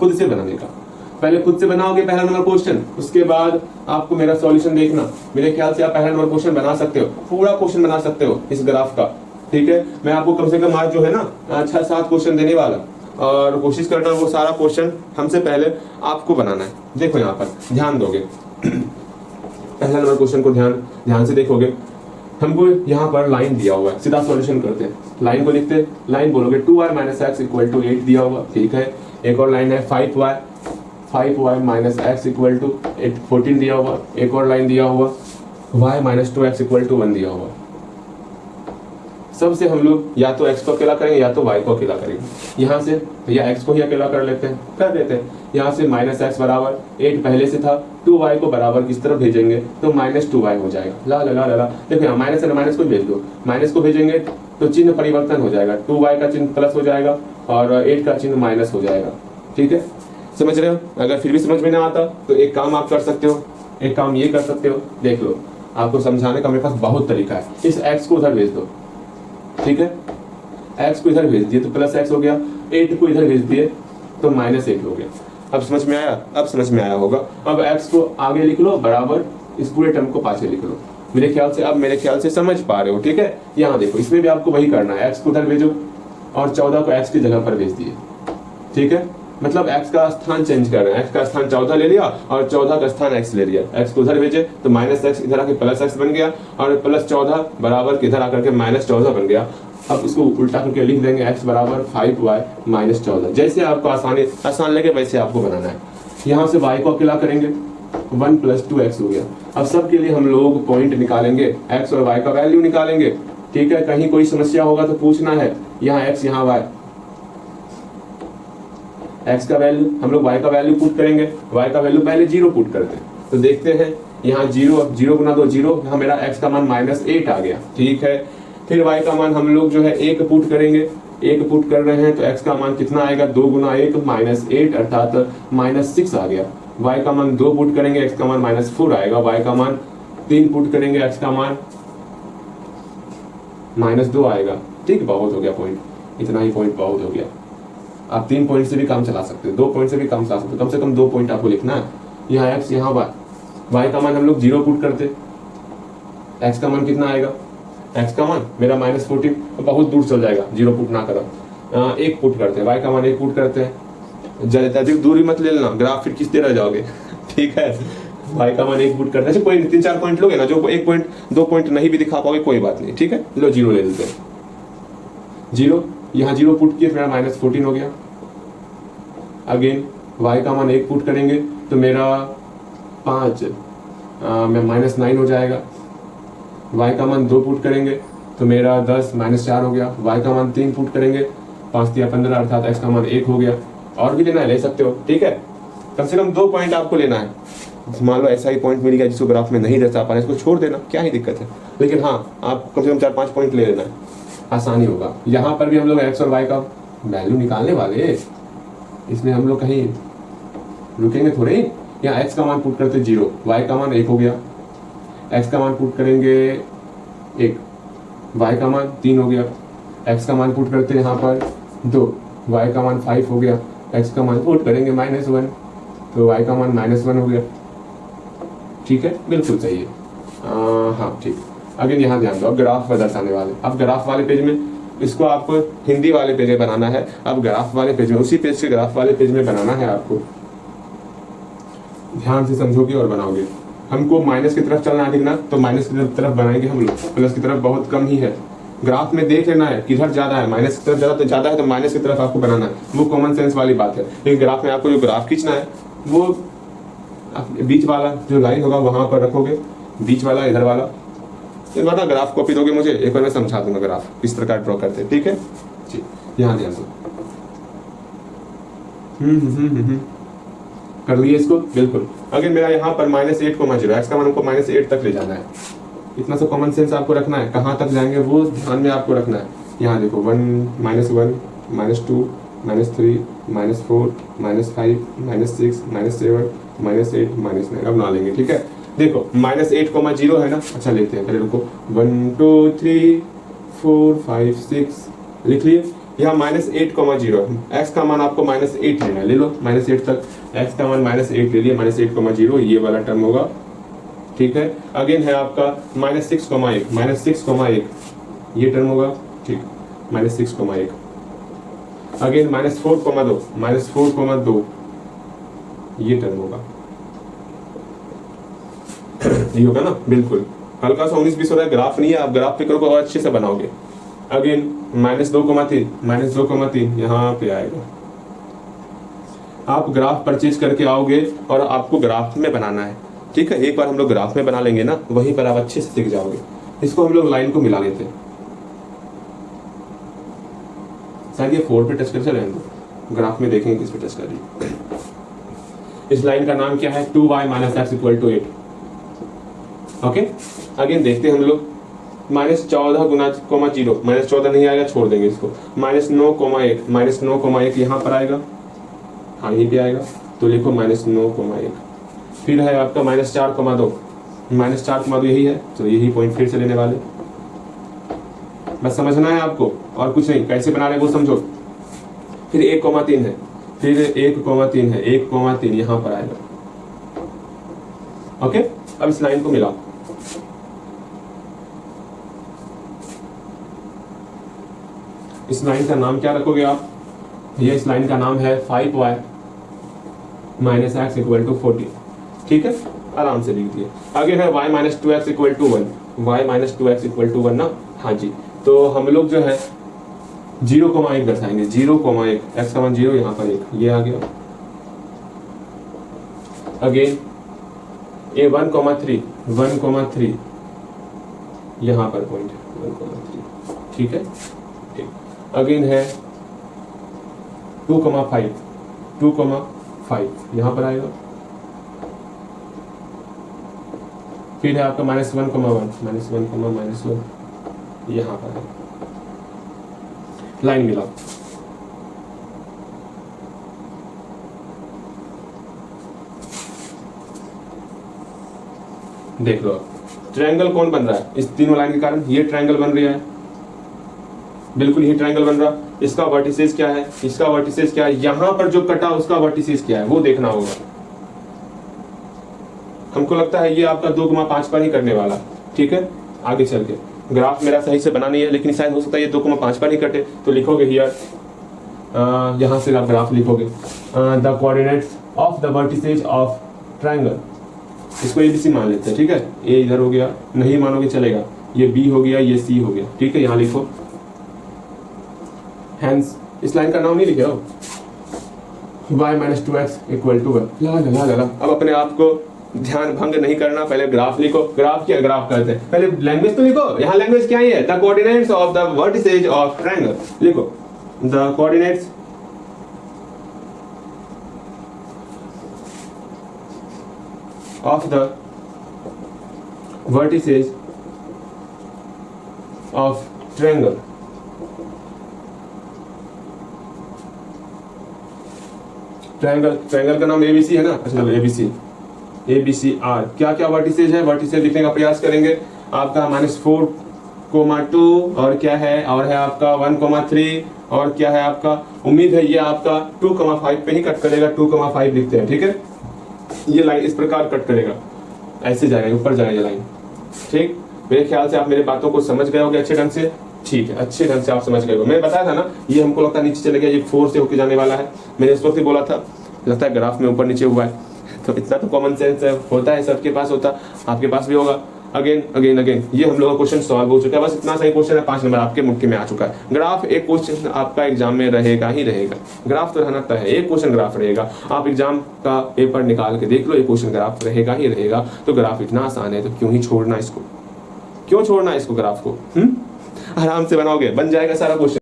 खुद से बनाने का। पहले खुद से बनाओगे पहला नंबर क्वेश्चन, उसके बाद आपको मेरा सॉल्यूशन देखना। मेरे ख्याल से आप पहला नंबर क्वेश्चन बना सकते हो, पूरा क्वेश्चन बना सकते हो इस ग्राफ का, ठीक है। मैं आपको कम से कम आज जो है ना 6-7 क्वेश्चन देने वाला, और कोशिश करना वो सारा क्वेश्चन हमसे पहले आपको बनाना है। देखो यहाँ पर ध्यान दोगे पहला नंबर क्वेश्चन को ध्यान से देखोगे। हमको यहाँ पर लाइन दिया हुआ है, सीधा सॉल्यूशन करते हैं। लाइन को लिखते, लाइन बोलोगे 2y - x = 8 दिया हुआ, ठीक है। एक और लाइन है 5y - x = 14 दिया हुआ। एक और लाइन दिया हुआ y - 2x = 1 दिया हुआ। सबसे हम लोग या तो x को अकेला करेंगे या तो y को अकेला करेंगे। यहाँ से या x को ही अकेला कर लेते हैं, कर देते हैं। यहाँ से -x बराबर 8 पहले से था, 2y को बराबर किस तरफ भेजेंगे तो -2y हो जाएगा। ला ला ला ला, देखो यहाँ माइनस है, माइनस को भेज दो। माइनस को भेजेंगे तो चिन्ह परिवर्तन हो जाएगा, 2y का चिन्ह प्लस हो जाएगा और 8 का चिन्ह माइनस हो जाएगा, ठीक है। समझ रहे हो? अगर फिर भी समझ में ना आता तो एक काम आप कर सकते हो, एक काम ये कर सकते हो, देख लो आपको समझाने का मेरे पास बहुत तरीका है। इस x को उधर भेज दो, ठीक है। x को इधर भेज दिए तो +x हो गया, 8 को इधर भेज दिए तो -8 हो गया। अब समझ में आया? अब समझ में आया होगा। अब x को आगे लिख लो बराबर इस पूरे टर्म को पाछे लिख लो। मेरे ख्याल से समझ पा रहे हो, ठीक है। यहाँ देखो इसमें भी आपको वही करना है, x को उधर भेजो और 14 को x की जगह पर भेज दिए, ठीक है। मतलब x का स्थान चेंज कर रहे हैं, x का स्थान 14 ले लिया और 14 का स्थान x ले लिया। x को उधर भेजे तो -x इधर आके +x बन गया और +14 बराबर किधर आकर के -14 बन गया। अब इसको उल्टा करके लिख देंगे x बराबर 5y - 14। जैसे आपको आसान लगे वैसे आपको बनाना है। यहाँ से y को अकेला करेंगे, 1 + 2x हो गया। अब सबके लिए हम लोग पॉइंट निकालेंगे, x और y का वैल्यू निकालेंगे, ठीक है। कहीं कोई समस्या होगा तो पूछना है। यहाँ x यहाँ y, x का वैल्यू हम लोग y का वैल्यू पुट करेंगे, y का वैल्यू पहले 0 पुट करते हैं। तो देखते हैं यहाँ 0 × 2 0, यहाँ मेरा x का मान -8 आ गया, ठीक है। फिर y का मान हम लोग जो है 1 पुट करेंगे, 1 पुट कर रहे हैं तो x का मान कितना आएगा 2 × 1 -8 अर्थात -6 आ गया। y का मान 2 पुट करेंगे, x का मान -4 आएगा। y का मान 3 पुट करेंगे, x का मान -2 आएगा, ठीक। बहुत हो गया पॉइंट, इतना ही पॉइंट बहुत हो गया। आप 3 पॉइंट से भी काम चला सकते हो, 2 पॉइंट से भी काम चला सकते हो, कम से कम 2 पॉइंट आपको लिखना है। यहाँ x यहाँ y का मान हम लोग 0 पुट करते, x का मान कितना आएगा, x का मान मेरा -14, बहुत दूर चल जाएगा, 0 पुट ना करो। 1 पुट करते हैं, y का मान 1 पुट करते हैं। ज्यादा अधिक दूरी मत ले लेना, ग्राफ फिर खींचते रह जाओगे, ठीक है। y का मान 1 पुट करते हैं, कोई 3-4 पॉइंट लोगे ना, जो 1 पॉइंट 2 पॉइंट नहीं भी दिखा पाओगे कोई बात नहीं, ठीक है। लो 0 ले लेते हैं, 0 यहाँ 0 पुट किए तो मेरा -14 हो गया। अगेन y का मान 1 पुट करेंगे तो मेरा 5 में -9 हो जाएगा। y का मान 2 पुट करेंगे तो मेरा 10 -4 हो गया। y का मान 3 पुट करेंगे, 5 × 15 अर्थात x का मान 1 हो गया। और भी लेना है ले सकते हो, ठीक है। कम से कम 2 पॉइंट आपको लेना है। मान लो ऐसा ही पॉइंट मिल गया जिसको ग्राफ में नहीं दर्शा पा रहे, इसको छोड़ देना, क्या ही दिक्कत है। लेकिन हाँ आप कम से कम 4-5 पॉइंट ले लेना है, आसानी होगा। यहाँ पर भी हम लोग x और y का वैल्यू निकालने वाले, इसमें हम लोग कहीं रुकेंगे थोड़े ही। यहाँ x का मान पुट करते 0, y का मान 1 हो गया। x का मान पुट करेंगे 1, y का मान 3 हो गया। x का मान पुट करते यहाँ पर 2, y का मान 5 हो गया। x का मान पुट करेंगे -1 तो y का मान -1 हो गया, ठीक है। बिल्कुल सही है, हाँ ठीक। अगेन यहाँ ध्यान दो, अब ग्राफ दर्शाने वाले, अब ग्राफ वाले पेज में इसको आपको हिंदी वाले पेज में बनाना है। अब ग्राफ वाले पेज में, उसी पेज के ग्राफ वाले पेज में बनाना है आपको। ध्यान से समझोगे और बनाओगे। हमको माइनस की तरफ चलना है, ठीक ना, तो माइनस की तरफ बनाएंगे हम लोग, प्लस की तरफ बहुत कम ही है। ग्राफ में देख लेना है किधर ज्यादा है, माइनस की तरफ ज्यादा है तो माइनस की तरफ आपको बनाना है, वो कॉमन सेंस वाली बात है। लेकिन ग्राफ में आपको जो ग्राफ खींचना है वो बीच वाला जो लाइन होगा वहां पर रखोगे, बीच वाला इधर वाला। एक बार ना ग्राफ कॉपी दोगे मुझे, एक बार मैं समझा दूंगा ग्राफ किस प्रकार ड्रॉ करते हैं, ठीक है जी। यहाँ ध्यान दो, कर लिए इसको, बिल्कुल। अगर मेरा यहाँ पर -8 को -0, x का मान हमको -8 तक ले जाना है। इतना सा कॉमन सेंस आपको रखना है, कहाँ तक जाएंगे वो ध्यान में आपको रखना है। यहाँ देखो 1 -1 -2 -3 -4 -5 -6 -7 -8 -9, अब ना लेंगे, ठीक है। देखो -8, 0 है ना, अच्छा लेते हैं पहले, रुको 1 2 3 4 5 6 लिख लिए। यहाँ -8,0 है, x का मान आपको -8 लेना है, ले लो -8 तक, x का मान -8 ले लिया, -8,0 ये वाला टर्म होगा, ठीक है। अगेन है आपका -6,1 ये टर्म होगा, ठीक, -6,1। अगेन -4,2 ये टर्म होगा, ये होगा ना, बिल्कुल हल्का सा 19-20 हो रहा है, ग्राफ नहीं है, आप ग्राफ पे करोगे और अच्छे से बनाओगे। अगेन -2,3 यहाँ पे आएगा। आप ग्राफ परचेज करके आओगे और आपको ग्राफ में बनाना है, ठीक है। एक बार हम लोग ग्राफ में बना लेंगे ना, वहीं पर आप अच्छे से सीख जाओगे। इसको हम लोग लाइन को मिला लेते हैं, शायद ये 4 पे टच कर चले, ग्राफ में देखेंगे किस पे टच कर रही है। इस लाइन का नाम क्या है, 2y - x = 8, ओके। अगेन देखते हैं हम लोग, -14,0 -14 नहीं आएगा, छोड़ देंगे इसको, -9,1 यहाँ पर आएगा, हाँ यहीं पे आएगा, तो लिखो -9,1। फिर है आपका -4,2 यही है, तो यही पॉइंट फिर से लेने वाले, बस समझना है आपको और कुछ नहीं, कैसे बना रहे वो समझो। फिर 1,3 है, फिर 1,3 है, 1,3 यहाँ पर आएगा, ओके। अब इस लाइन को मिलाओ, इस लाइन का नाम क्या रखोगे आप, ये इस लाइन का नाम है 5y - x = 40, ठीक है, आराम से लिख दिए। आगे है y - 2x = 1, y - 2x = 1 ना, हाँ जी। तो हम लोग जो है 0,1 दर्शाएंगे, 0,1, x का मान 0, यहाँ पर 1, ये आ गया। अगेन ये 1,3 यहाँ पर पॉइंट है, 1,3, ठीक है, ठीक। अगेन है 2,5 यहाँ पर आएगा। फिर है आपका -1,1 यहाँ पर है, लाइन मिला। देख लो ट्रायंगल कौन बन रहा है, इस तीनों लाइन के कारण ये ट्रायंगल बन रहा है, बिल्कुल यही ट्रायंगल बन रहा। इसका वर्टिसेस क्या है, इसका वर्टिसेस क्या है, यहां पर जो कटा उसका वर्टिसेस क्या है वो देखना होगा। हमको लगता है ये आपका 2,5 पर ही करने वाला, ठीक है। आगे चल के ग्राफ मेरा सही से बना नहीं है, लेकिन शायद हो सकता है ये 2,5 पर ही कटे, तो लिखोगे हियर, यहां से आप ग्राफ लिखोगे, the coordinates of the vertices of triangle, इसको ABC मान लेते हैं, ठीक है। ए इधर हो गया, नहीं मानोगे चलेगा, ये B हो गया, ये C हो गया, ठीक है। यहाँ लिखो, हेंस इस लाइन का नाम नहीं लिखे हो, y - 2x = 1, ला। अब अपने आप को ध्यान भंग नहीं करना, पहले ग्राफ लिखो। ग्राफ क्या, ग्राफ करते हैं, पहले लैंग्वेज तो लिखो। यहाँ लैंग्वेज क्या है, the coordinates of the vertices of triangle, लिखो the coordinates of the vertices of triangle. Triangle का नाम ABC है ना, अच्छा ABCR। क्या क्या वर्टिसेज है, वर्टिसेज लिखने का प्रयास करेंगे। आपका -4,2 और क्या है, और है आपका 1,3 और क्या है आपका, उम्मीद है ये आपका 2,5 पे ही कट करेगा, 2,5 लिखते हैं, ठीक है। ये लाइन इस प्रकार कट करेगा, ऐसे जाएगा, ऊपर जाएगा ये लाइन, ठीक। मेरे ख्याल से आप मेरे बातों को समझ गए होंगे अच्छे ढंग से, ठीक है, अच्छे ढंग से आप समझ गए हो। मैं बताया था ना, ये हमको लगता है नीचे चले गया, ये 4 से होके जाने वाला है, मैंने इस वक्त ही बोला था, लगता है ग्राफ में ऊपर नीचे हुआ है। तो इतना तो कॉमन सेंस होता है, सबके पास होता, आपके पास भी होगा। अगेन ये हम लोग का क्वेश्चन सॉल्व हो चुका है, बस इतना सही क्वेश्चन है, 5 नंबर आपके मुट्ठी में आ चुका है। ग्राफ एक क्वेश्चन आपका एग्जाम में रहेगा ही रहेगा, ग्राफ तो रहना तय है, एक क्वेश्चन ग्राफ रहेगा। आप एग्जाम का पेपर निकाल के देख लो, एक क्वेश्चन ग्राफ रहेगा ही रहेगा। तो ग्राफ इतना आसान है, तो क्यों ही छोड़ना इसको, क्यों छोड़ना इसको, ग्राफ को आराम से बनाओगे, बन जाएगा सारा क्वेश्चन।